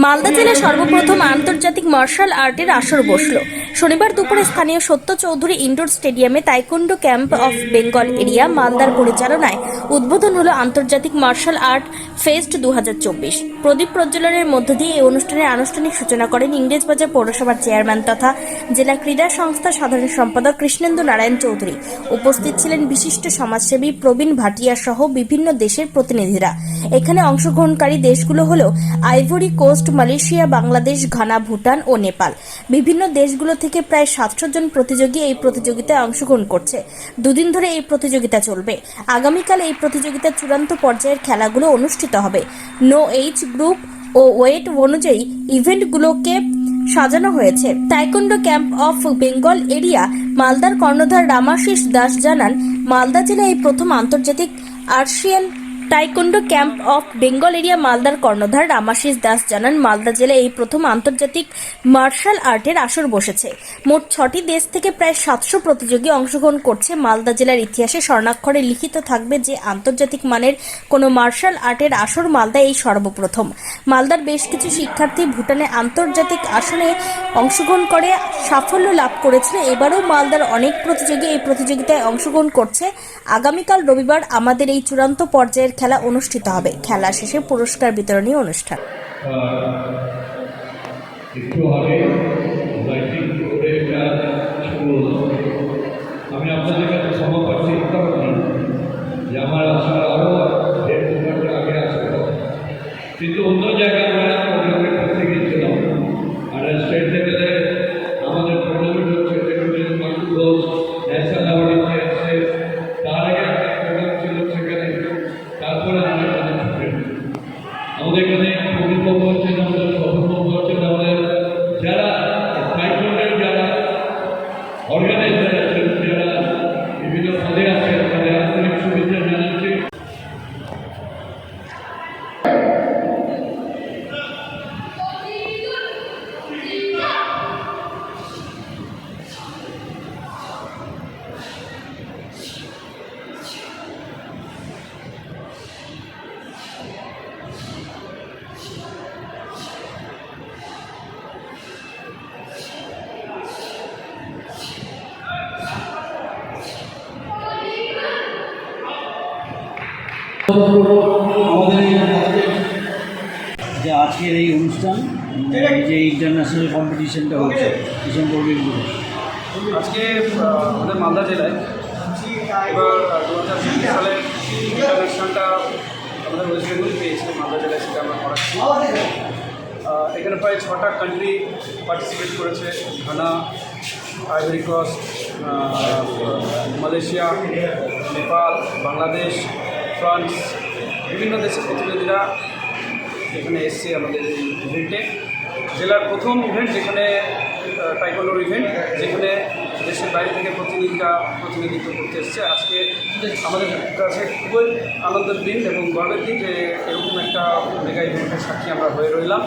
মালদা জেলায় সর্বপ্রথম আন্তর্জাতিক মার্শাল আর্টের আসর বসল। শনিবার দুপুরে স্থানীয় সত্য চৌধুরী ইনডোর স্টেডিয়ামে taekwondo camp of Bengal area মালদার পরিচালনায় উদ্বোধন হলো আন্তর্জাতিক মার্শাল আর্ট ফেস্ট 2024। প্রদীপ প্রজ্বলনের মধ্য দিয়ে এই অনুষ্ঠানের আনুষ্ঠানিক সূচনা করেন ইংরেজবাজার পৌরসভার চেয়ারম্যান তথা জেলা ক্রীড়া সংস্থার সাধারণ সম্পাদক কৃষ্ণেন্দু নারায়ণ চৌধুরী। উপস্থিত ছিলেন বিশিষ্ট সমাজসেবী প্রবীণ ভাটিয়া সহ বিভিন্ন দেশের প্রতিনিধিরা। এখানে অংশগ্রহণকারী দেশগুলো হলো Ivory Coast, Malaysia, Bangladesh, Ghana, Bhutan ও নেপাল। বিভিন্ন দেশগুলো থেকে প্রায় 700 জন প্রতিযোগী এই প্রতিযোগিতায় অংশগ্রহণ করছে। দুদিন ধরে এই প্রতিযোগিতা চলবে। আগামীকাল এই প্রতিযোগিতার চূড়ান্ত পর্যায়ের খেলাগুলো অনুষ্ঠিত হবে। নো এইজ গ্রুপ ও ওয়েট অনুযায়ী ইভেন্টগুলোকে সাজানো হয়েছে। Taekwondo camp of Bengal area মালদার কর্ণধার রামাশিস দাস জানান, মালদা জেলায় এই প্রথম আন্তর্জাতিক আর্শিয়ান taekwondo camp of Bengal area মালদার কর্ণধার রামাশিস দাস জানান, মালদা জেলায় এই প্রথম আন্তর্জাতিক মার্শাল আর্টের আসর বসেছে। মোট 6টি দেশ থেকে প্রায় 700 প্রতিযোগী অংশগ্রহণ করছে। মালদা জেলার ইতিহাসে স্বর্ণাক্ষরে লিখিত থাকবে যে আন্তর্জাতিক মানের কোনো মার্শাল আর্টের আসর মালদা এই সর্বপ্রথম। মালদার বেশ কিছু শিক্ষার্থী ভুটানে আন্তর্জাতিক আসনে অংশগ্রহণ করে সাফল্য লাভ করেছে। এবারও মালদার অনেক প্রতিযোগী এই প্রতিযোগিতায় অংশগ্রহণ করছে। আগামীকাল রবিবার আমাদের এই চূড়ান্ত পর্যায়ের খেলা অনুষ্ঠিত হবে। খেলা শেষে পুরস্কার বিতরণী অনুষ্ঠান। আমি আপনাদের কাছে ক্ষমা পাচ্ছি যে আমার আসার আরও আগে আসতে হবে, কিন্তু অন্য জায়গায় আমরা করতে গিয়েছিলাম। আর স্টেট লেভেলে আমাদের টুর্নামেন্ট হচ্ছে, ন্যাশনাল অ্যাওয়ার্ড আসছে। তার আগে একটা প্রোগ্রাম ছিল সেখানে, তারপরে আমাদের এখানে প্রবীণবাবু হচ্ছেন, আমাদের স্বপ্নবাবু হচ্ছেন, আমাদের যারা তাইকোন্ডোর যারা অর্গানাইজার আছেন, যারা বিভিন্ন পদে আছেন, তাদের আন্তরিক শুভেচ্ছা জানাচ্ছি। আমাদের যে আজকের এই অনুষ্ঠান, যে ইন্টারন্যাশনাল কম্পিটিশনটা হচ্ছে ডিসেম্বর বিলগুলো, আজকে আমাদের মালদা জেলায় এবার 2020 সালের ইন্টারন্যাশনালটা আমাদের ওয়েস্ট বেঙ্গল পেয়েছে। মালদা জেলায় সেটা আমরা করাচ্ছি। এখানে প্রায় 6টা কান্ট্রি পার্টিসিপেট করেছে। Ghana, Ivory Coast, Malaysia, Nepal, Bangladesh, France, বিভিন্ন দেশের প্রতিনিধিরা এখানে এসছে আমাদের এই ইভেন্টে। জেলার প্রথম ইভেন্ট যেখানে তাইকোন্ডোর ইভেন্ট, যেখানে দেশের বাইরে থেকে প্রতিনিধিত্ব করতে এসছে। আজকে আমাদের কাছে খুবই আনন্দের দিন এবং গর্বের দিন যে এরকম একটা মেগা ইভেন্টের সাক্ষী আমরা হয়ে রইলাম।